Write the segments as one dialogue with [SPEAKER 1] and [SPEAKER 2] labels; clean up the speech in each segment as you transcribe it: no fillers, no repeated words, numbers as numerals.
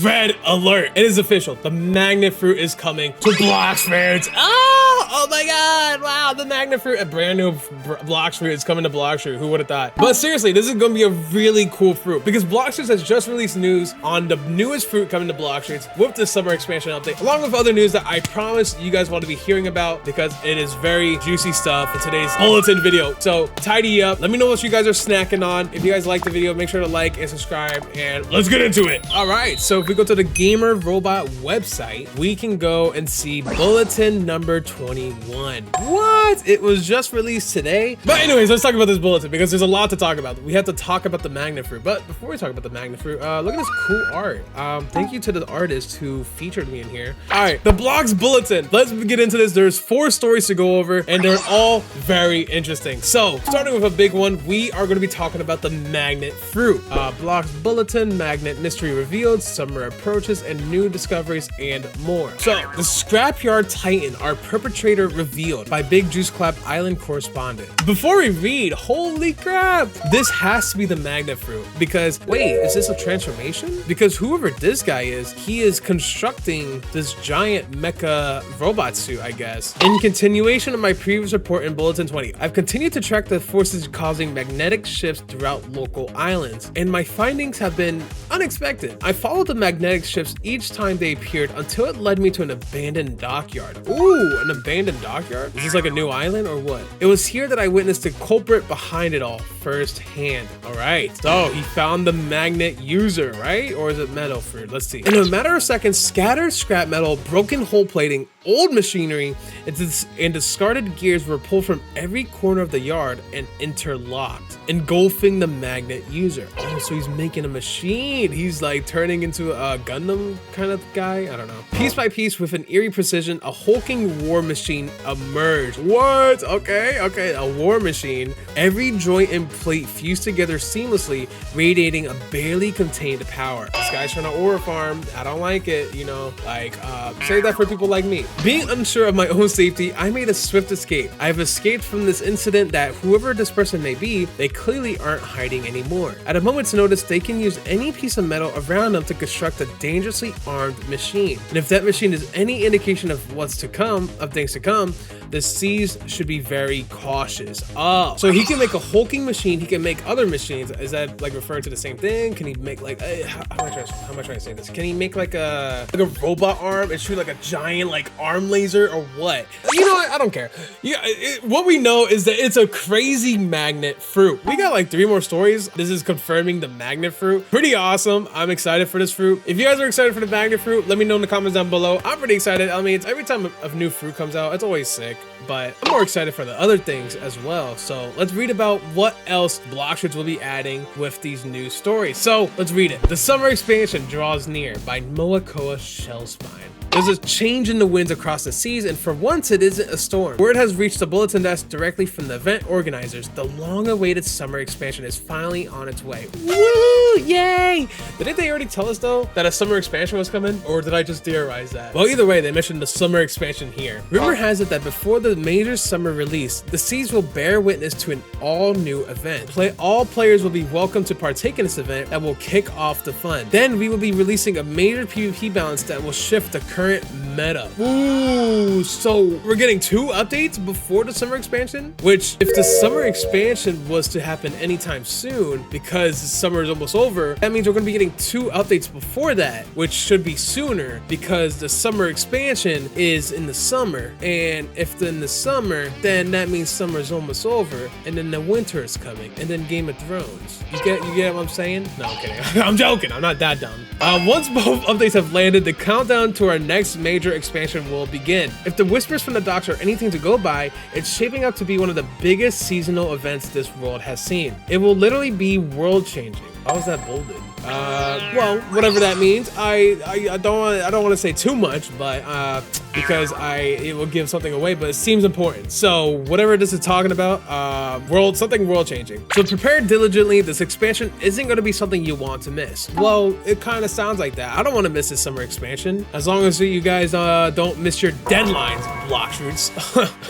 [SPEAKER 1] Red alert! It is official. The magnet fruit is coming to Blox fruits. Oh my god! Wow, the magnet fruit, a brand new Blox fruit is coming to Blox fruit. Who would have thought? But seriously, this is going to be a really cool fruit because Blox fruits has just released news on the newest fruit coming to Blox fruits with the summer expansion update, along with other news that I promise you guys want to be hearing about because it is very juicy stuff in today's bulletin video. So tidy up. Let me know what you guys are snacking on. If you guys like the video, make sure to like and subscribe, and let's get into it. All right, so if we go to the Gamer Robot website, we can go and see bulletin number 21. What? It was just released today. But anyways, let's talk about this bulletin because there's a lot to talk about. We have to talk about the magnet fruit. But before we talk about the magnet fruit, look at this cool art. Thank you to the artist who featured me in here. All right, the Blox bulletin. Let's get into this. There's 4 stories to go over, and they're all very interesting. So starting with a big one, we are going to be talking about the magnet fruit. Blox bulletin, magnet mystery revealed, summer approaches, and new discoveries, and more. So the Scrapyard Titan, our perpetrator revealed by Big Juice Clap Island correspondent. Before we read, holy crap, this has to be the magnet fruit because wait, is this a transformation? Because whoever this guy is, he is constructing this giant mecha robot suit, I guess. In continuation of my previous report in Bulletin 20, I've continued to track the forces causing magnetic shifts throughout local islands, and my findings have been unexpected. I followed the magnetic shifts each time they appeared until it led me to an abandoned dockyard. Ooh, an abandoned dockyard? Is this like a new island or what? It was here that I witnessed the culprit behind it all firsthand. All right, so he found the magnet user, right? Or is it metal fruit? Let's see. In a matter of seconds, scattered scrap metal, broken hull plating, old machinery, and discarded gears were pulled from every corner of the yard and interlocked, engulfing the magnet user. Oh, so he's making a machine. He's like turning into a Gundam kind of guy. I don't know. Piece by piece, with an eerie precision, a hulking war machine emerged. What? Okay, a war machine. Every joint and plate fused together seamlessly, radiating a barely contained power. This guy's trying to ore farm. I don't like it, you know, like save that for people like me. Being unsure of my own safety, I made a swift escape. I have escaped from this incident that whoever this person may be, they clearly aren't hiding anymore. At a moment's notice, they can use any piece of metal around them to construct a dangerously armed machine. And if that machine is any indication of what's to come, of things to come, the seas should be very cautious. Oh, so he can make a hulking machine. He can make other machines. Is that like referring to the same thing? Can he make like, how am I trying to say this? Can he make like a robot arm and shoot like a giant like arm laser or what? You know what? I don't care. Yeah, what we know is that it's a crazy magnet fruit. We got like 3 more stories. This is confirming the magnet fruit. Pretty awesome. I'm excited for this fruit. If you guys are excited for the magnet fruit, let me know in the comments down below. I'm pretty excited. I mean, it's every time a new fruit comes out, it's always sick, but I'm more excited for the other things as well. So let's read about what else Blox fruits will be adding with these new stories. So let's read it. The summer expansion draws near by Moakoa Shellspine. There's a change in the winds across the seas, and for once it isn't a storm. Word has reached the bulletin desk directly from the event organizers. The long-awaited summer expansion is finally on its way. Woo! Yay! Didn't they already tell us though that a summer expansion was coming, or did I just theorize that? Well, either way, they mentioned the summer expansion here. Rumor has it that before the major summer release, the seas will bear witness to an all-new event. All players will be welcome to partake in this event that will kick off the fun. Then we will be releasing a major PvP balance that will shift the current meta. Ooh, so we're getting 2 updates before the summer expansion, which if the summer expansion was to happen anytime soon, because summer is almost over, that means we're going to be getting 2 updates before that, which should be sooner because the summer expansion is in the summer, and if in the summer, then that means summer is almost over, and then the winter is coming, and then Game of Thrones. You get what I'm saying? No, I'm kidding. I'm joking. I'm not that dumb. Once both updates have landed, the countdown to our next major expansion will begin. If the whispers from the docks are anything to go by, it's shaping up to be one of the biggest seasonal events this world has seen. It will literally be world-changing. How is that bolded? Well, whatever that means. I don't want to say too much, but because it will give something away, but it seems important. So whatever this is talking about, something world changing. So prepare diligently. This expansion isn't going to be something you want to miss. Well, it kind of sounds like that. I don't want to miss this summer expansion, as long as you guys don't miss your deadlines, Blox fruits.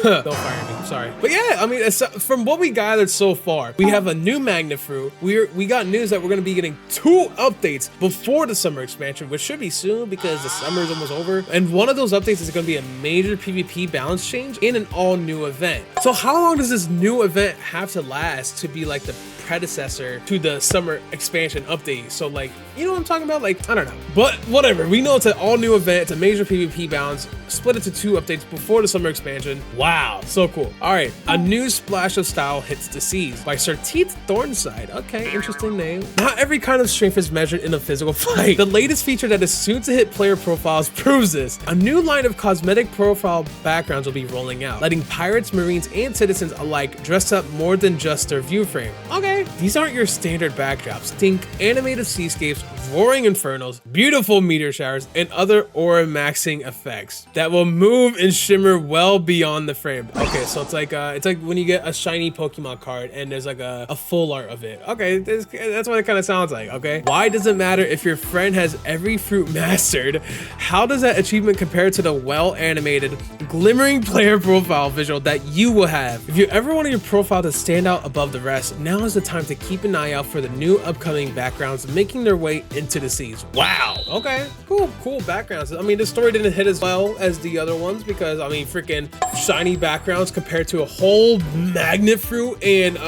[SPEAKER 1] Don't fire me, sorry. But yeah, I mean, from what we gathered so far, we have a new magnet fruit. We got news that we're going to be getting 2 updates before the summer expansion, which should be soon because the summer is almost over. And one of those updates is going to be a major PvP balance change in an all new event. So how long does this new event have to last to be like the predecessor to the summer expansion update? So like, you know what I'm talking about? Like, I don't know, but whatever. We know it's an all new event. It's a major PvP balance, split into 2 updates before the summer expansion. Wow, so cool. All right, a new splash of style hits the seas by Sir Teeth Thornside. Okay, interesting name. Not every kind of strength is measured in a physical fight. The latest feature that is soon to hit player profiles proves this. A new line of cosmetic profile backgrounds will be rolling out, letting pirates, marines, and citizens alike dress up more than just their view frame. Okay, these aren't your standard backdrops. Think animated seascapes, roaring infernos, beautiful meteor showers, and other aura maxing effects that will move and shimmer well beyond the frame. Okay, so it's like when you get a shiny Pokemon card and there's like a full art of it. Okay, that's what it kind of sounds like. Okay, why does it matter if your friend has every fruit mastered? How does that achievement compare to the well animated, glimmering player profile visual that you will have? If you ever want your profile to stand out above the rest, now is the time to keep an eye out for the new upcoming backgrounds making their way into the seas. Wow. Okay, cool backgrounds. I mean, the story didn't hit as well as the other ones because I mean, freaking shiny backgrounds compared to a whole magnet fruit and 2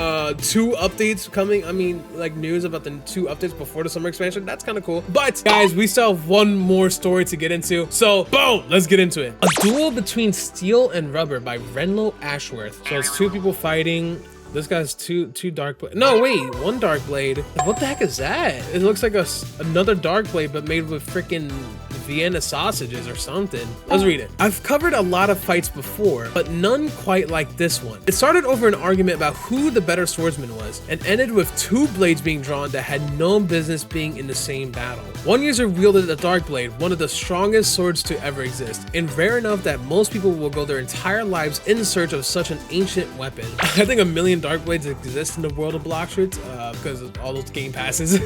[SPEAKER 1] updates coming. I mean, like news about the 2 updates before the summer expansion. That's kind of cool. But guys, we still have one more story to get into. So boom, let's get into it. A duel between steel and rubber by Renlo Ashworth. So it's 2 people fighting. This guy's two dark blade. No, wait, 1 dark blade. What the heck is that? It looks like another dark blade, but made with freaking Vienna sausages or something. Let's read it. I've covered a lot of fights before, but none quite like this one. It started over an argument about who the better swordsman was, and ended with 2 blades being drawn that had no business being in the same battle. One user wielded a dark blade, one of the strongest swords to ever exist, and rare enough that most people will go their entire lives in search of such an ancient weapon. I think a million dark blades exist in the world of Blox fruits because of all those game passes.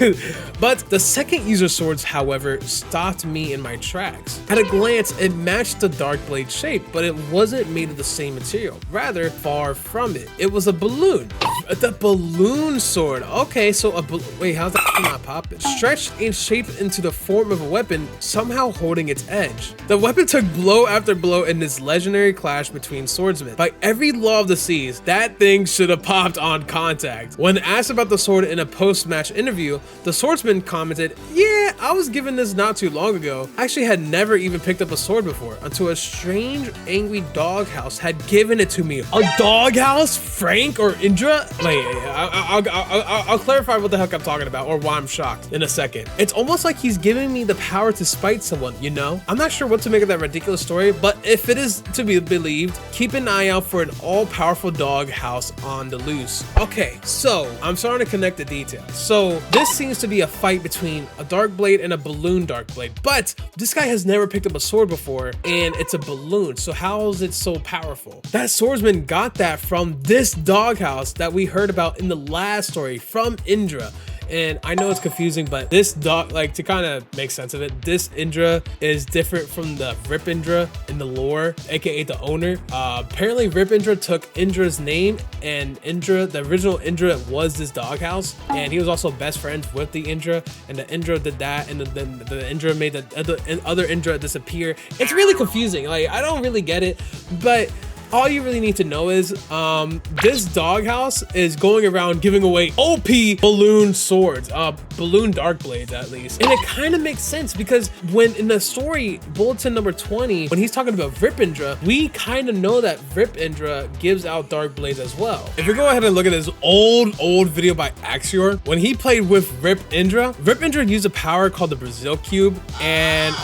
[SPEAKER 1] But the second user's swords, however, stopped me in my tracks. At a glance, it matched the dark blade shape, but it wasn't made of the same material. Rather, far from it. It was a balloon. The balloon sword. Okay, so wait, how's that not popping? Stretched and shaped into the form of a weapon, somehow holding its edge. The weapon took blow after blow in this legendary clash between swordsmen. By every law of the seas, that thing should have popped on contact. When asked about the sword in a post-match interview, the swordsman commented, "Yeah, I was given this not too long ago. I actually had never even picked up a sword before until a strange, angry doghouse had given it to me." A doghouse? Frank or Indra? Wait, I'll clarify what the heck I'm talking about or why I'm shocked in a second. It's almost like he's giving me the power to spite someone, you know? I'm not sure what to make of that ridiculous story, but if it is to be believed, keep an eye out for an all-powerful doghouse on the loose. Okay, so I'm starting to connect the details. So this seems to be a fight between a dark blade and a balloon dark blade, but this guy has never picked up a sword before and it's a balloon, so how is it so powerful? That swordsman got that from this doghouse that we heard about in the last story from Indra. And I know it's confusing, but this dog, like, to kind of make sense of it, this Indra is different from the Rip Indra in the lore, aka the owner. Apparently Rip Indra took Indra's name, and Indra, the original Indra, was this doghouse, and he was also best friends with the Indra, and the Indra did that, and then the Indra made the other Indra disappear. It's really confusing. Like, I don't really get it, but all you really need to know is this doghouse is going around giving away OP balloon swords, balloon dark blades at least. And it kind of makes sense because when in the story bulletin number 20, when he's talking about Rip Indra, we kind of know that Rip Indra gives out dark blades as well. If you go ahead and look at this old video by Axior, when he played with Rip Indra used a power called the Brazil Cube, and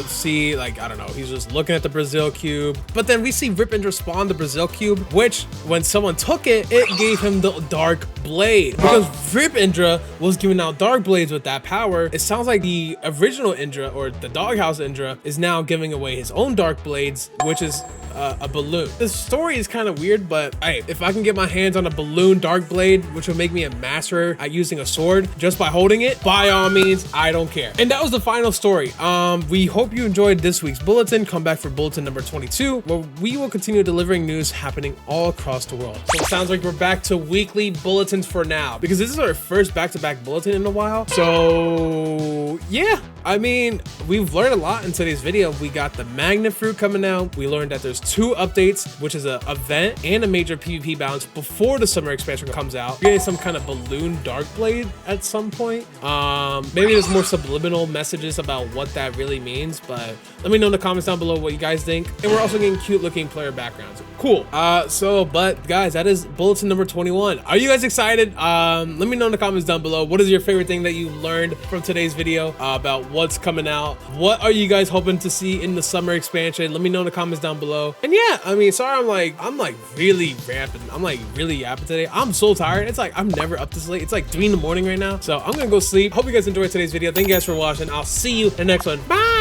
[SPEAKER 1] see, like, I don't know, he's just looking at the Brazil Cube, but then we see Rip Indra spawn the Brazil Cube, which when someone took it, it gave him the dark blade. Because Rip Indra was giving out dark blades with that power, it sounds like the original Indra, or the doghouse Indra, is now giving away his own dark blades, which is a balloon. This story is kind of weird, but hey, if I can get my hands on a balloon dark blade, which will make me a master at using a sword just by holding it, by all means, I don't care. And that was the final story. We hope you enjoyed this week's bulletin. Come back for bulletin number 22, where we will continue delivering news happening all across the world. So it sounds like we're back to weekly bulletin bulletins for now, because this is our first back-to-back bulletin in a while. So yeah, I mean, we've learned a lot in today's video. We got the magnet fruit coming out. We learned that there's 2 updates, which is an event and a major PvP bounce before the summer expansion comes out. We're getting some kind of balloon dark blade at some point. Maybe there's more subliminal messages about what that really means, but let me know in the comments down below what you guys think. And we're also getting cute looking player backgrounds. Cool. But guys, that is bulletin number 21. Are you guys excited? Let me know in the comments down below. What is your favorite thing that you learned from today's video about what's coming out? What are you guys hoping to see in the summer expansion? Let me know in the comments down below. And yeah, I mean, sorry, I'm like really ramping. I'm like really yapping today. I'm so tired. It's like I'm never up this late. It's like 3 in the morning right now. So I'm gonna go sleep. Hope you guys enjoyed today's video. Thank you guys for watching. I'll see you in the next one. Bye.